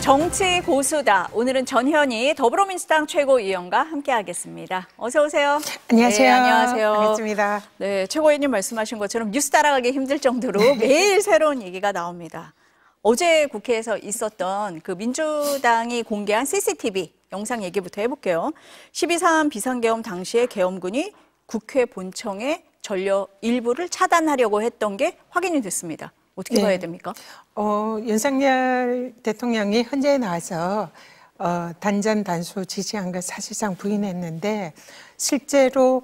정치 고수다. 오늘은 전현희 더불어민주당 최고위원과 함께하겠습니다. 어서 오세요. 안녕하세요. 네, 안녕하세요. 반갑습니다. 네, 최고위원님 말씀하신 것처럼 뉴스 따라가기 힘들 정도로 매일 새로운 얘기가 나옵니다. 어제 국회에서 있었던 그 민주당이 공개한 CCTV 영상 얘기부터 해볼게요. 12.3 비상계엄 당시에 계엄군이 국회 본청의 전력 일부를 차단하려고 했던 게 확인이 됐습니다. 어떻게 봐야 됩니까? 윤석열 대통령이 헌재에 나와서 단전 단수 지시한 걸 사실상 부인했는데 실제로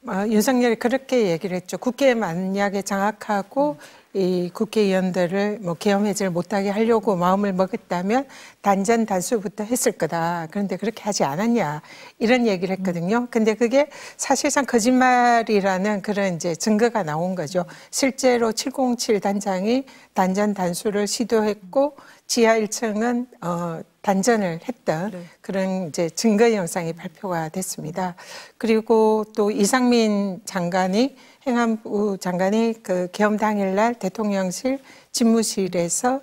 윤석열이 그렇게 얘기를 했죠. 국회에 만약에 장악하고 이 국회의원들을 계엄 해제를 못하게 하려고 마음을 먹었다면 단전 단수부터 했을 거다. 그런데 그렇게 하지 않았냐 이런 얘기를 했거든요. 근데 그게 사실상 거짓말이라는 그런 이제 증거가 나온 거죠. 실제로 707 단장이 단전 단수를 시도했고 지하 1층은 단전을 했던 그런 이제 증거 영상이 발표가 됐습니다. 그리고 또 이상민 장관이 행안부 장관이 그 계엄 당일날 대통령실 집무실에서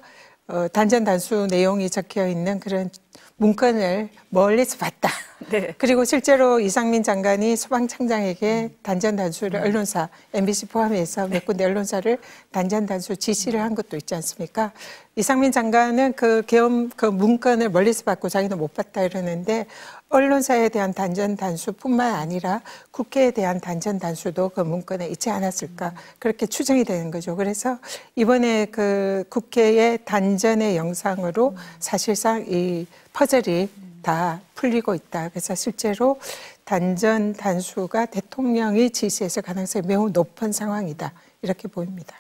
단전 단수 내용이 적혀 있는 그런 문건을 멀리서 봤다. 네. 그리고 실제로 이상민 장관이 소방청장에게 단전 단수를 언론사, MBC 포함해서 몇 군데 언론사를 단전 단수 지시를 한 것도 있지 않습니까? 이상민 장관은 그 계엄 그 문건을 멀리서 봤고 자기는 못 봤다 이러는데 언론사에 대한 단전 단수뿐만 아니라 국회에 대한 단전 단수도 그 문건에 있지 않았을까 그렇게 추정이 되는 거죠. 그래서 이번에 그 국회의 단전의 영상으로 사실상 이 퍼즐이 다 풀리고 있다. 그래서 실제로 단전 단수가 대통령이 지시했을 가능성이 매우 높은 상황이다. 이렇게 보입니다.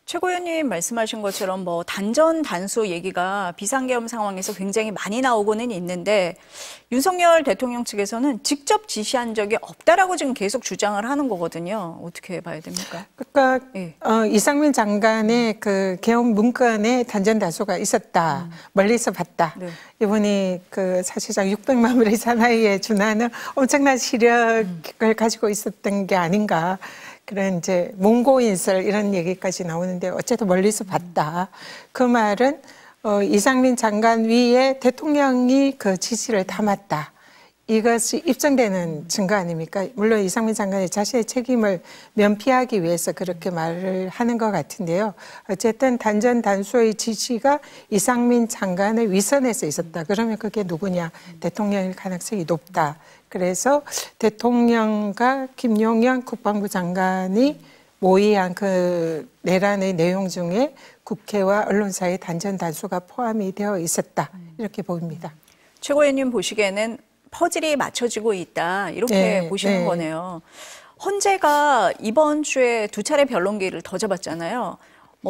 최고위원님 말씀하신 것처럼 단전 단수 얘기가 비상계엄 상황에서 굉장히 많이 나오고는 있는데 윤석열 대통령 측에서는 직접 지시한 적이 없다라고 지금 계속 주장을 하는 거거든요. 어떻게 봐야 됩니까? 그러니까 이상민 장관의 그 계엄 문건에 단전 단수가 있었다. 멀리서 봤다. 네. 이분이 그 사실상 600만 마리 사나이에 준하는 엄청난 시력을 가지고 있었던 게 아닌가. 그런 이제 몽고인설 이런 얘기까지 나오는데 어쨌든 멀리서 봤다. 그 말은 이상민 장관 위에 대통령이 그 지시를 담았다. 이것이 입증되는 증거 아닙니까? 물론 이상민 장관이 자신의 책임을 면피하기 위해서 그렇게 말을 하는 것 같은데요. 어쨌든 단전 단수의 지시가 이상민 장관의 위선에서 있었다. 그러면 그게 누구냐? 대통령일 가능성이 높다. 그래서 대통령과 김용현 국방부 장관이 모의한 그 내란의 내용 중에 국회와 언론사의 단전 단수가 포함이 되어 있었다. 이렇게 보입니다. 최고위원님 보시기에는 퍼즐이 맞춰지고 있다. 이렇게 보시는 거네요. 헌재가 이번 주에 2차례 변론기를 더 잡았잖아요.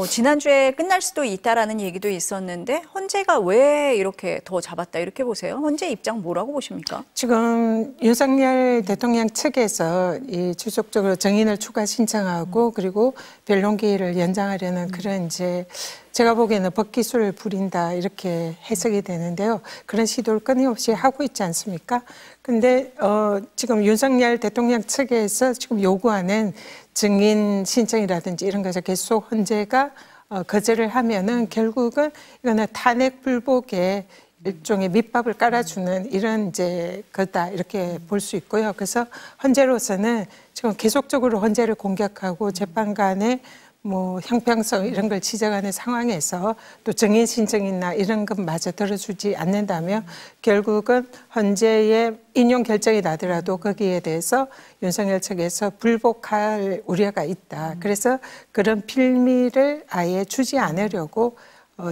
지난주에 끝날 수도 있다라는 얘기도 있었는데 헌재가 왜 이렇게 더 잡았다 이렇게 보세요? 헌재 입장 뭐라고 보십니까? 지금 윤석열 대통령 측에서 이 지속적으로 정인을 추가 신청하고 그리고 변론기일을 연장하려는 그런 이제 제가 보기에는 법기술을 부린다 이렇게 해석이 되는데요. 그런 시도를 끊임없이 하고 있지 않습니까? 근데 지금 윤석열 대통령 측에서 지금 요구하는 증인 신청이라든지 이런 것을 계속 헌재가 거절을 하면은 결국은 이거는 탄핵 불복에 일종의 밑밥을 깔아주는 이런 이제 거다 이렇게 볼 수 있고요. 그래서 헌재로서는 지금 계속적으로 헌재를 공격하고 재판관의 형평성 이런 걸 지적하는 상황에서 또 증인 신청이나 이런 것마저 들어주지 않는다면 결국은 헌재의 인용 결정이 나더라도 거기에 대해서 윤석열 측에서 불복할 우려가 있다. 그래서 그런 필미를 아예 주지 않으려고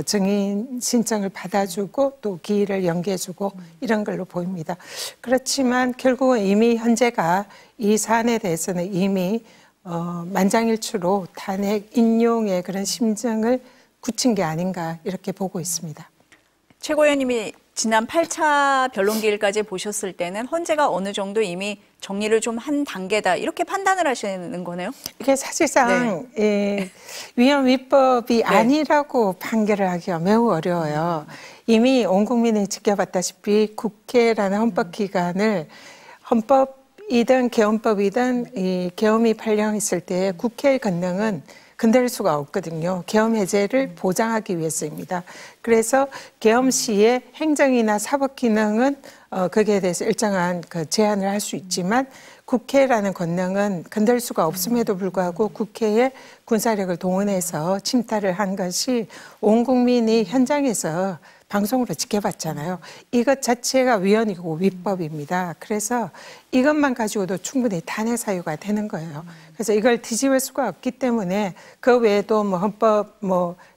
증인 신청을 받아주고 또 기일을 연기해주고 이런 걸로 보입니다. 그렇지만 결국은 이미 헌재가 이 사안에 대해서는 이미 만장일치로 탄핵 인용의 그런 심정을 굳힌 게 아닌가 이렇게 보고 있습니다. 최고위원님이 지난 8차 변론기일까지 보셨을 때는 헌재가 어느 정도 이미 정리를 좀 한 단계다 이렇게 판단을 하시는 거네요? 이게 사실상 위헌 위법이 아니라고 판결을 하기가 매우 어려워요. 이미 온 국민이 지켜봤다시피 국회라는 헌법기관을 헌법이든 개헌법이든 이 계엄이 발령했을 때 국회의 권능은 건드릴 수가 없거든요. 계엄 해제를 보장하기 위해서입니다. 그래서 계엄 시에 행정이나 사법 기능은 거기에 대해서 일정한 그 제한을 할 수 있지만 국회라는 권능은 건들 수가 없음에도 불구하고 국회에 군사력을 동원해서 침탈을 한 것이 온 국민이 현장에서 방송으로 지켜봤잖아요. 이것 자체가 위헌이고 위법입니다. 그래서 이것만 가지고도 충분히 탄핵 사유가 되는 거예요. 그래서 이걸 뒤집을 수가 없기 때문에 그 외에도 뭐 헌법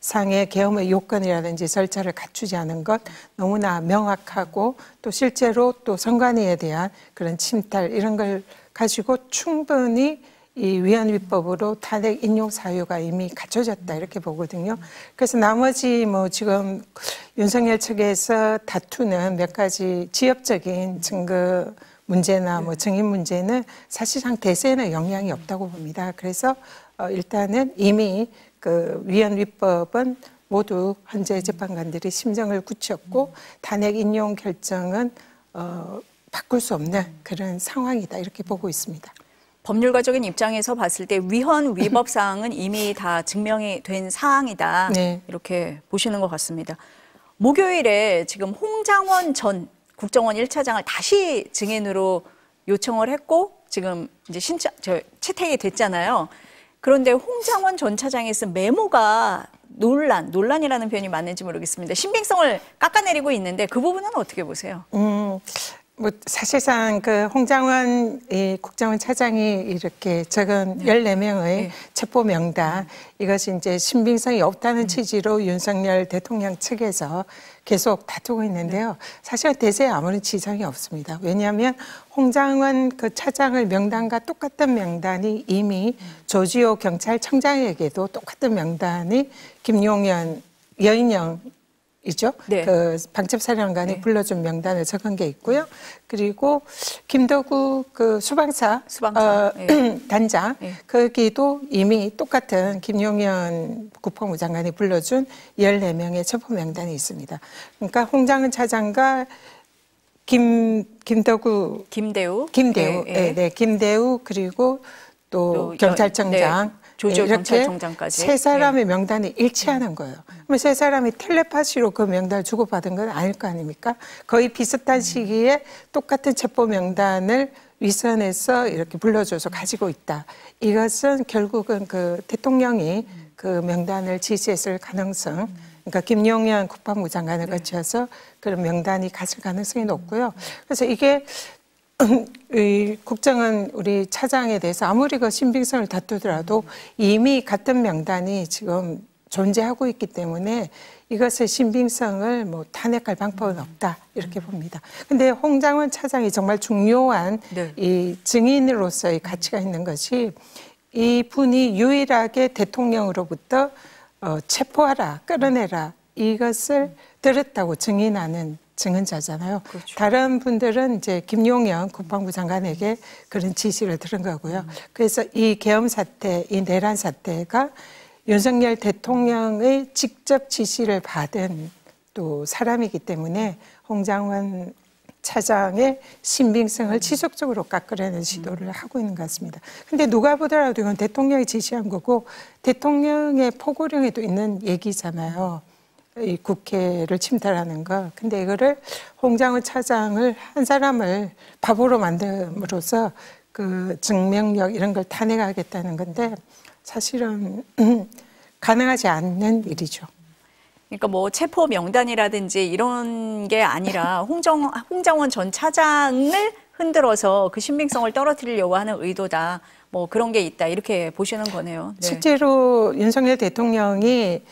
상의 계엄의 요건이라든지 절차를 갖추지 않은 것 너무나 명확하고 또 실제로 또 선관위에 대한 그런 침탈 이런 걸 가지고 충분히 이 위헌위법으로 탄핵 인용 사유가 이미 갖춰졌다 이렇게 보거든요. 그래서 나머지 뭐 지금 윤석열 측에서 다투는 몇 가지 지엽적인 증거 문제나 뭐 증인 문제는 사실상 대세에는 영향이 없다고 봅니다. 그래서 일단은 이미 그 위헌위법은 모두 헌재 재판관들이 심정을 굳혔고 탄핵 인용 결정은 바꿀 수 없는 그런 상황이다 이렇게 보고 있습니다. 법률가적인 입장에서 봤을 때 위헌 위법 사항은 이미 다 증명이 된 사항이다. 네. 이렇게 보시는 것 같습니다. 목요일에 지금 홍장원 전 국정원 1차장을 다시 증인으로 요청을 했고 지금 이제 채택이 됐잖아요. 그런데 홍장원 전 차장이 쓴 메모가 논란이라는 표현이 맞는지 모르겠습니다. 신빙성을 깎아내리고 있는데 그 부분은 어떻게 보세요? 뭐 사실상 그 홍장원 국정원 차장이 이렇게 적은 14명의 체포 명단 이것이 이제 신빙성이 없다는 취지로 윤석열 대통령 측에서 계속 다투고 있는데요. 사실 대세에 아무런 지장이 없습니다. 왜냐하면 홍장원 그 차장의 명단과 똑같은 명단이 이미 조지호 경찰청장에게도 똑같은 명단이 김용현 여인영 이죠. 네. 그 방첩사령관이 불러준 명단을 적은 게 있고요. 그리고 김덕우 그 수방사 단장 거기도 이미 똑같은 김용현 국방부 장관이 불러준 14명의 체포 명단이 있습니다. 그러니까 홍장원 차장과 김대우 그리고 또 경찰청장 조지호 이렇게 경찰청장까지 세 사람의 명단이 일치하는 거예요. 그러면 세 사람이 텔레파시로 그 명단을 주고받은 건 아닐 거 아닙니까? 거의 비슷한 시기에 똑같은 체포 명단을 윗선에서 이렇게 불러줘서 가지고 있다. 이것은 결국은 그 대통령이 그 명단을 지시했을 가능성, 그러니까 김용현 국방부 장관을 거쳐서 그런 명단이 갔을 가능성이 높고요. 그래서 이게 이 국정원 우리 차장에 대해서 아무리 그 신빙성을 다투더라도 이미 같은 명단이 지금 존재하고 있기 때문에 이것의 신빙성을 뭐 탄핵할 방법은 없다 이렇게 봅니다. 근데 홍장원 차장이 정말 중요한 이 증인으로서의 가치가 있는 것이 이 분이 유일하게 대통령으로부터 체포하라, 끌어내라 이것을 들었다고 증인하는 증언자잖아요. 그렇죠. 다른 분들은 이제 김용현 국방부 장관에게 그런 지시를 들은 거고요. 그래서 이 계엄 사태, 이 내란 사태가 윤석열 대통령의 직접 지시를 받은 또 사람이기 때문에 홍장원 차장의 신빙성을 지속적으로 깎으려는 시도를 하고 있는 것 같습니다. 근데 누가 보더라도 이건 대통령이 지시한 거고 대통령의 포고령에도 있는 얘기잖아요. 이 국회를 침탈하는 거. 근데 이거를 홍장원 차장을 한 사람을 바보로 만듦으로써 그 증명력 이런 걸 탄핵하겠다는 건데 사실은 가능하지 않는 일이죠. 그러니까 뭐 체포 명단이라든지 이런 게 아니라 홍장원 전 차장을 흔들어서 그 신빙성을 떨어뜨리려고 하는 의도다. 뭐 그런 게 있다. 이렇게 보시는 거네요. 네. 실제로 윤석열 대통령이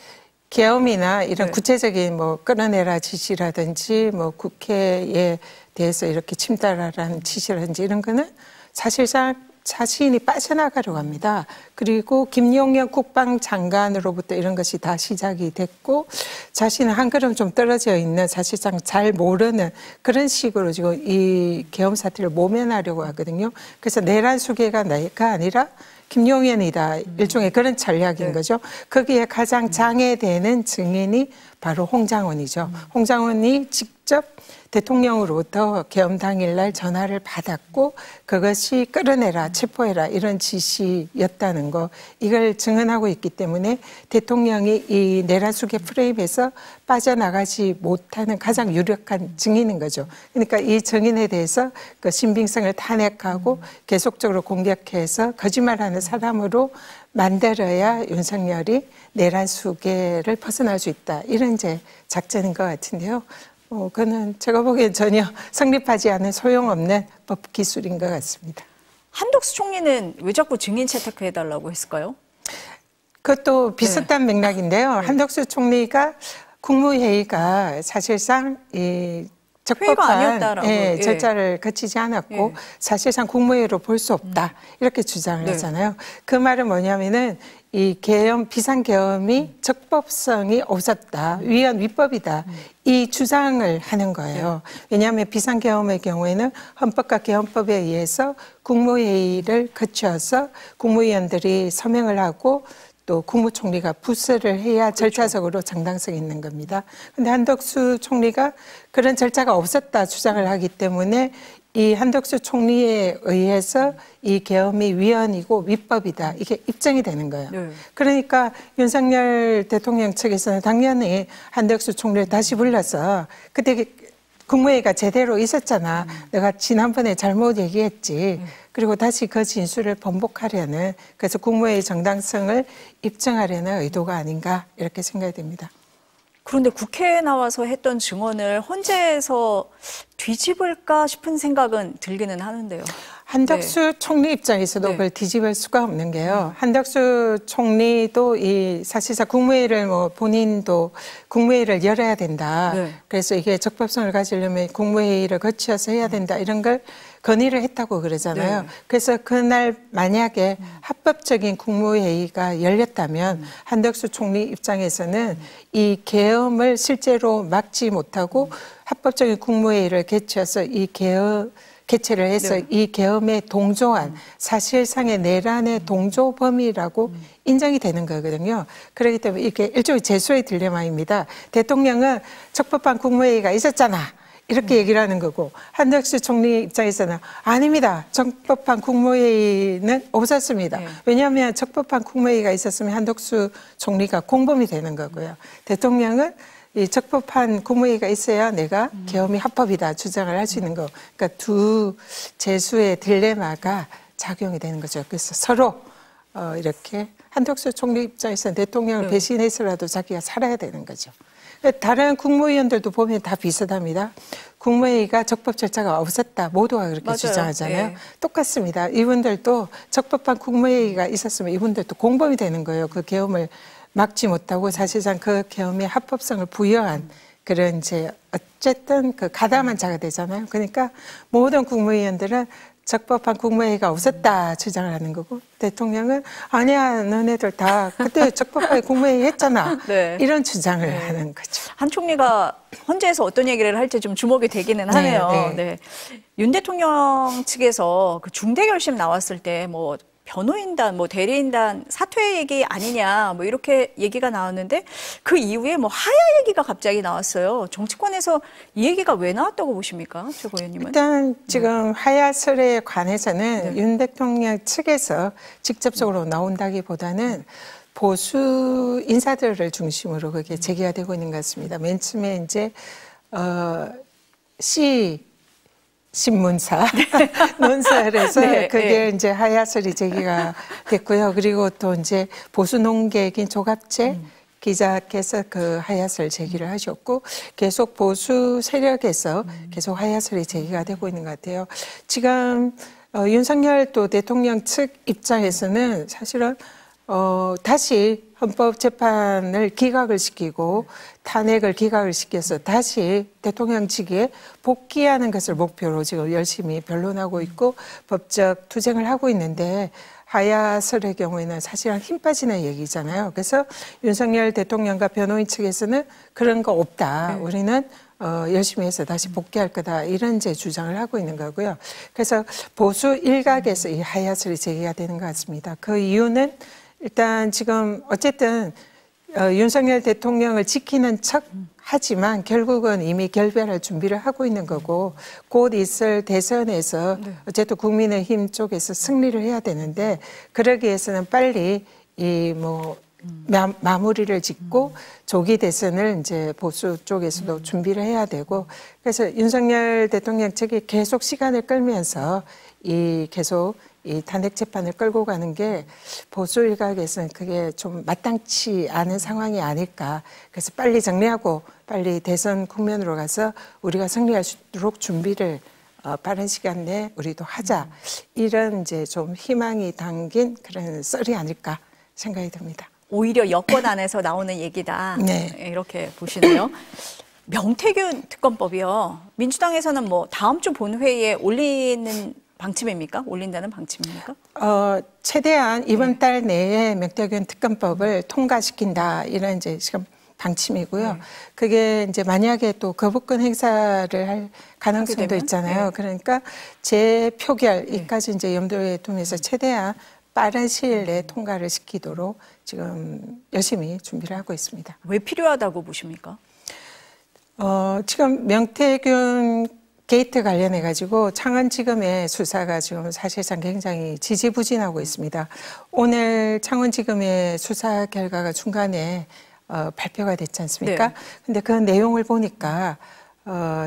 계엄이나 이런 구체적인 뭐 끌어내라 지시라든지 뭐 국회에 대해서 이렇게 침탈하라는 지시라든지 이런 거는 사실상 자신이 빠져나가려고 합니다. 그리고 김용현 국방장관으로부터 이런 것이 다 시작이 됐고 자신은 한 걸음 좀 떨어져 있는 사실상 잘 모르는 그런 식으로 지금 이 계엄 사태를 모면하려고 하거든요. 그래서 내란 수계가 내가 아니라 김용현이다. 일종의 그런 전략인 거죠. 거기에 가장 장애되는 증인이 바로 홍장원이죠. 홍장원이 직접 대통령으로부터 계엄 당일날 전화를 받았고 그것이 끌어내라, 체포해라 이런 지시였다는 있다는 거 이걸 증언하고 있기 때문에 대통령이 이 내란숙의 프레임에서 빠져나가지 못하는 가장 유력한 증인인 거죠. 그러니까 이 증인에 대해서 그 신빙성을 탄핵하고 계속적으로 공격해서 거짓말하는 사람으로 만들어야 윤석열이 내란숙계를 벗어날 수 있다. 이런 이제 작전인 것 같은데요. 그거는 제가 보기엔 전혀 성립하지 않은 소용없는 법 기술인 것 같습니다. 한덕수 총리는 왜 자꾸 증인 채택해달라고 했을까요? 그것도 비슷한 맥락인데요. 한덕수 총리가 국무회의가 사실상 이 적법한 절차를 거치지 않았고 사실상 국무회의로 볼 수 없다 이렇게 주장을 하잖아요. 그 말은 뭐냐면은 이 계엄 비상계엄이 적법성이 없었다, 위헌 위법이다 이 주장을 하는 거예요. 왜냐하면 비상계엄의 경우에는 헌법과 계엄법에 의해서 국무회의를 거쳐서 국무위원들이 서명을 하고 또 국무총리가 부서를 해야 절차적으로 정당성이 있는 겁니다. 그런데 한덕수 총리가 그런 절차가 없었다 주장을 하기 때문에 이 한덕수 총리에 의해서 이 계엄이 위헌이고 위법이다 이게 입증이 되는 거예요. 그러니까 윤석열 대통령 측에서는 당연히 한덕수 총리를 다시 불러서 그때 국무회의가 제대로 있었잖아. 내가 지난번에 잘못 얘기했지. 그리고 다시 그 진술을 번복하려는 그래서 국무회의 정당성을 입증하려는 의도가 아닌가 이렇게 생각이 됩니다. 그런데 국회에 나와서 했던 증언을 헌재에서 뒤집을까 싶은 생각은 들기는 하는데요. 한덕수 총리 입장에서도 그걸 뒤집을 수가 없는 게요. 한덕수 총리도 이 사실상 국무회의를 본인도 국무회의를 열어야 된다. 그래서 이게 적법성을 가지려면 국무회의를 거쳐서 해야 된다. 이런 걸 건의를 했다고 그러잖아요. 그래서 그날 만약에 합법적인 국무회의가 열렸다면 한덕수 총리 입장에서는 이 계엄을 실제로 막지 못하고 합법적인 국무회의를 개최해서 개최를 해서 이 계엄에 동조한 사실상의 내란의 동조 범위라고 인정이 되는 거거든요. 그렇기 때문에 이게 일종의 제소의 딜레마입니다. 대통령은 적법한 국무회의가 있었잖아. 이렇게 얘기를 하는 거고 한덕수 총리 입장에서는 아닙니다. 적법한 국무회의는 없었습니다. 왜냐하면 적법한 국무회의가 있었으면 한덕수 총리가 공범이 되는 거고요. 대통령은 이 적법한 국무회의가 있어야 내가 계엄이 합법이다 주장을 할 수 있는 거. 그러니까 두 제수의 딜레마가 작용이 되는 거죠. 그래서 서로 이렇게 한덕수 총리 입장에서는 대통령을 배신해서라도 자기가 살아야 되는 거죠. 다른 국무위원들도 보면 다 비슷합니다. 국무회의가 적법 절차가 없었다. 모두가 그렇게 주장하잖아요. 똑같습니다. 이분들도 적법한 국무회의가 있었으면 이분들도 공범이 되는 거예요. 그 계엄을 막지 못하고 사실상 그 계엄의 합법성을 부여한 그런 이제 어쨌든 그 가담한 자가 되잖아요. 그러니까 모든 국무위원들은 적법한 국무회의가 없었다 주장을 하는 거고 대통령은 아니야 너네들 다 그때 적법하게 국무회의 했잖아. 이런 주장을 하는 거죠. 한 총리가 헌재에서 어떤 얘기를 할지 좀 주목이 되기는 하네요. 윤 대통령 측에서 그 중대 결심 나왔을 때 뭐 변호인단, 뭐 대리인단 사퇴 얘기 아니냐, 뭐 이렇게 얘기가 나왔는데 그 이후에 뭐 하야 얘기가 갑자기 나왔어요. 정치권에서 이 얘기가 왜 나왔다고 보십니까, 최고위원님은? 일단 지금 하야설에 관해서는 윤 대통령 측에서 직접적으로 나온다기보다는 보수 인사들을 중심으로 그게 제기가 되고 있는 것 같습니다. 맨 처음에 이제 신문사 논설에서 그게 이제 하야설이 제기가 됐고요. 그리고 또 이제 보수 농객인 조갑재 기자께서 그 하야설 제기를 하셨고 계속 보수 세력에서 계속 하야설이 제기가 되고 있는 것 같아요. 지금 윤석열 또 대통령 측 입장에서는 사실은 다시 헌법재판을 기각을 시키고 탄핵을 기각을 시켜서 다시 대통령직에 복귀하는 것을 목표로 지금 열심히 변론하고 있고 법적 투쟁을 하고 있는데 하야설의 경우에는 사실은 힘 빠지는 얘기잖아요. 그래서 윤석열 대통령과 변호인 측에서는 그런 거 없다. 우리는 열심히 해서 다시 복귀할 거다. 이런 제 주장을 하고 있는 거고요. 그래서 보수 일각에서 이 하야설이 제기가 되는 것 같습니다. 그 이유는 일단 지금 어쨌든 윤석열 대통령을 지키는 척 하지만 결국은 이미 결별할 준비를 하고 있는 거고 곧 있을 대선에서 어쨌든 국민의힘 쪽에서 승리를 해야 되는데 그러기 위해서는 빨리 마무리를 짓고 조기 대선을 이제 보수 쪽에서도 준비를 해야 되고 그래서 윤석열 대통령 측이 계속 시간을 끌면서 계속 이 탄핵 재판을 끌고 가는 게 보수 일각에서는 그게 좀 마땅치 않은 상황이 아닐까. 그래서 빨리 정리하고 빨리 대선 국면으로 가서 우리가 승리할 수 있도록 준비를 빠른 시간 내에 우리도 하자. 이런 이제 좀 희망이 담긴 그런 썰이 아닐까 생각이 듭니다. 오히려 여권 안에서 나오는 얘기다. 네. 이렇게 보시네요. 명태균 특검법이요. 민주당에서는 뭐 다음 주 본회의에 올리는 방침입니까? 올린다는 방침입니까? 최대한 이번 달 내에 명태균 특검법을 통과시킨다. 이런 이제 지금 방침이고요. 그게 이제 만약에 또 거부권 행사를 할 가능성도 있잖아요. 그러니까 재표결까지 이제 염두에 두면서 최대한 빠른 시일 내에 통과를 시키도록 지금 열심히 준비를 하고 있습니다. 왜 필요하다고 보십니까? 지금 명태균 게이트 관련해 가지고 창원지검의 수사가 지금 사실상 굉장히 지지부진하고 있습니다. 오늘 창원지검의 수사 결과가 중간에 발표가 됐지 않습니까? 근데 그 내용을 보니까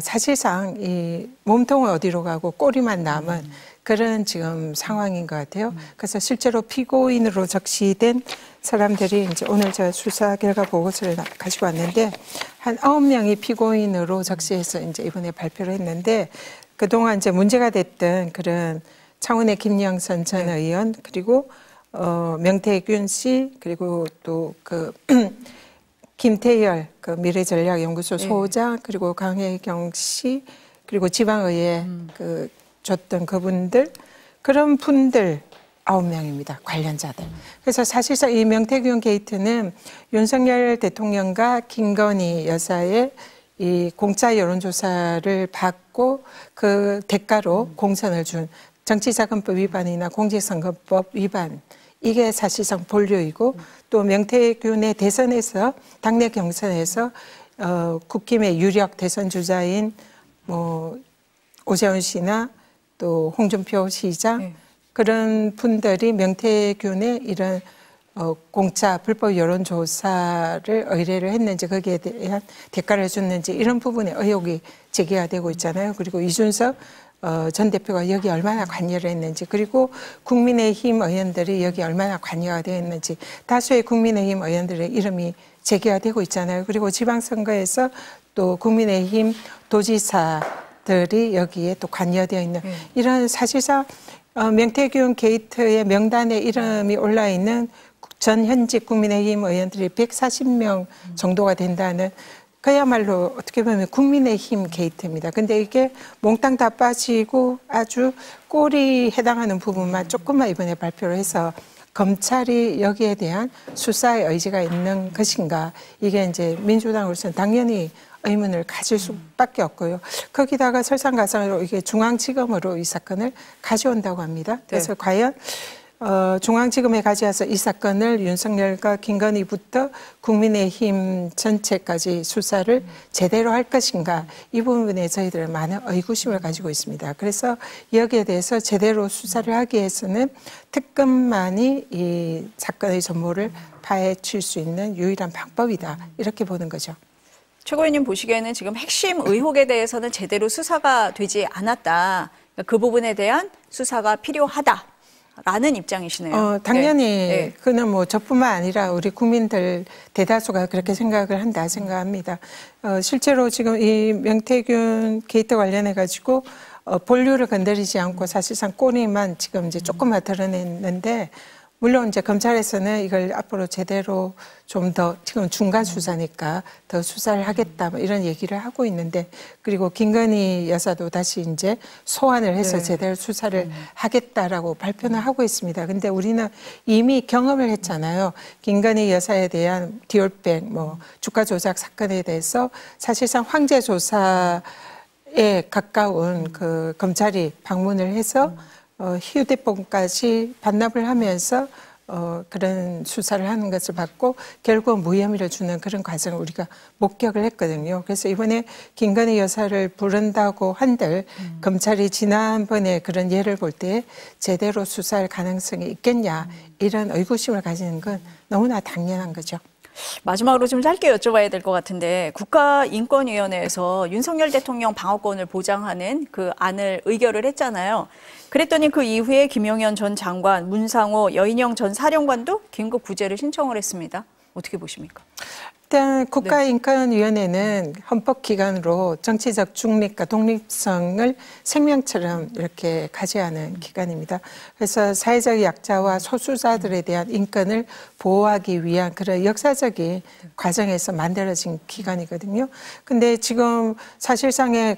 사실상 이 몸통은 어디로 가고 꼬리만 남은 그런 지금 상황인 것 같아요. 그래서 실제로 피고인으로 적시된 사람들이 이제 오늘 저 수사 결과 보고서를 가지고 왔는데 한 9명이 피고인으로 적시해서 이제 이번에 발표를 했는데 그동안 이제 문제가 됐던 그런 창원의 김영선 전 의원 그리고 명태균 씨 그리고 또 그 김태열 그 미래전략연구소 소장 그리고 강혜경 씨 그리고 지방의회 그 줬던 그분들 그런 분들 9명입니다. 관련자들. 그래서 사실상 이 명태균 게이트는 윤석열 대통령과 김건희 여사의 이 공짜 여론조사를 받고 그 대가로 공천을 준 정치자금법 위반이나 공직선거법 위반 이게 사실상 본류이고 또 명태균의 대선에서 당내 경선에서 국힘의 유력 대선 주자인 뭐 오세훈 씨나 또 홍준표 시장 그런 분들이 명태균의 이런 공짜 불법 여론조사를 의뢰를 했는지 거기에 대한 대가를 줬는지 이런 부분에 의혹이 제기가 되고 있잖아요. 그리고 이준석 전 대표가 여기 얼마나 관여를 했는지 그리고 국민의힘 의원들이 여기 얼마나 관여가 되어 있는지 다수의 국민의힘 의원들의 이름이 제기가 되고 있잖아요. 그리고 지방선거에서 또 국민의힘 도지사들이 여기에 또 관여되어 있는 이런 사실상 명태균 게이트의 명단에 이름이 올라 있는 전 현직 국민의힘 의원들이 140명 정도가 된다는 그야말로 어떻게 보면 국민의힘 게이트입니다. 근데 이게 몽땅 다 빠지고 아주 꼴이 해당하는 부분만 조금만 이번에 발표를 해서 검찰이 여기에 대한 수사의 의지가 있는 것인가 이게 이제 민주당으로서는 당연히 의문을 가질 수밖에 없고요. 거기다가 설상가상으로 이게 중앙지검으로 이 사건을 가져온다고 합니다. 그래서 과연 중앙지검에 가져와서 이 사건을 윤석열과 김건희부터 국민의힘 전체까지 수사를 제대로 할 것인가 이 부분에 저희들은 많은 의구심을 가지고 있습니다. 그래서 여기에 대해서 제대로 수사를 하기 위해서는 특검만이 이 사건의 전모를 파헤칠 수 있는 유일한 방법이다 이렇게 보는 거죠. 최고위원님 보시기에는 지금 핵심 의혹에 대해서는 제대로 수사가 되지 않았다. 그 부분에 대한 수사가 필요하다라는 입장이시네요. 당연히 그는 뭐 저뿐만 아니라 우리 국민들 대다수가 그렇게 생각을 한다 생각합니다. 실제로 지금 이 명태균 게이트 관련해 가지고 본류를 건드리지 않고 사실상 꼬리만 지금 이제 조금만 드러냈는데 물론 이제 검찰에서는 이걸 앞으로 제대로 좀 더 지금 중간 수사니까 더 수사를 하겠다 뭐 이런 얘기를 하고 있는데 그리고 김건희 여사도 다시 이제 소환을 해서 제대로 수사를 하겠다라고 발표는 하고 있습니다. 근데 우리는 이미 경험을 했잖아요. 김건희 여사에 대한 디올백 뭐 주가 조작 사건에 대해서 사실상 황제 조사에 가까운 그 검찰이 방문을 해서 휴대폰까지 반납을 하면서 그런 수사를 하는 것을 받고 결국 무혐의를 주는 그런 과정을 우리가 목격을 했거든요. 그래서 이번에 김건희 여사를 부른다고 한들 검찰이 지난번에 그런 예를 볼 때 제대로 수사할 가능성이 있겠냐 이런 의구심을 가지는 건 너무나 당연한 거죠. 마지막으로 좀 짧게 여쭤봐야 될 것 같은데 국가인권위원회에서 윤석열 대통령 방어권을 보장하는 그 안을 의결을 했잖아요. 그랬더니 그 이후에 김용현 전 장관, 문상호, 여인영 전 사령관도 긴급 구제를 신청을 했습니다. 어떻게 보십니까? 일단 국가인권위원회는 헌법기관으로 정치적 중립과 독립성을 생명처럼 이렇게 가져야하는 기관입니다. 그래서 사회적 약자와 소수자들에 대한 인권을 보호하기 위한 그런 역사적인 과정에서 만들어진 기관이거든요. 근데 지금 사실상의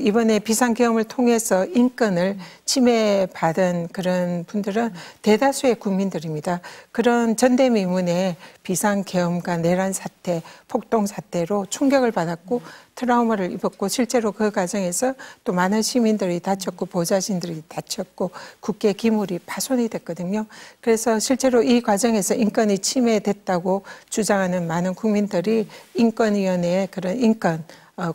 이번에 비상계엄을 통해서 인권을 침해받은 그런 분들은 대다수의 국민들입니다. 그런 전대미문의 비상계엄과 내란 사태, 폭동 사태로 충격을 받았고 트라우마를 입었고 실제로 그 과정에서 또 많은 시민들이 다쳤고 보좌진들이 다쳤고 국회 기물이 파손이 됐거든요. 그래서 실제로 이 과정에서 인권이 침해됐다고 주장하는 많은 국민들이 인권위원회의 그런 인권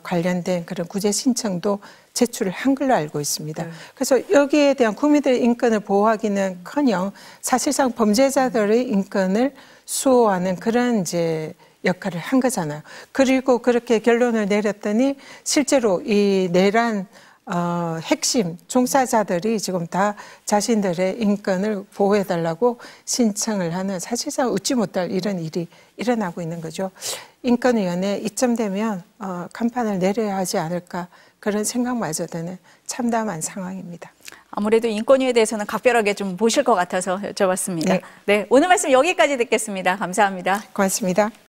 관련된 그런 구제 신청도 제출을 한 걸로 알고 있습니다. 그래서 여기에 대한 국민들의 인권을 보호하기는커녕 사실상 범죄자들의 인권을 수호하는 그런 이제 역할을 한 거잖아요. 그리고 그렇게 결론을 내렸더니 실제로 이 내란 핵심 종사자들이 지금 다 자신들의 인권을 보호해달라고 신청을 하는 사실상 웃지 못할 이런 일이 일어나고 있는 거죠. 인권위원회 이쯤 되면 간판을 내려야 하지 않을까 그런 생각마저 드는 참담한 상황입니다. 아무래도 인권위에 대해서는 각별하게 좀 보실 것 같아서 여쭤봤습니다. 네, 오늘 말씀 여기까지 듣겠습니다. 감사합니다. 고맙습니다.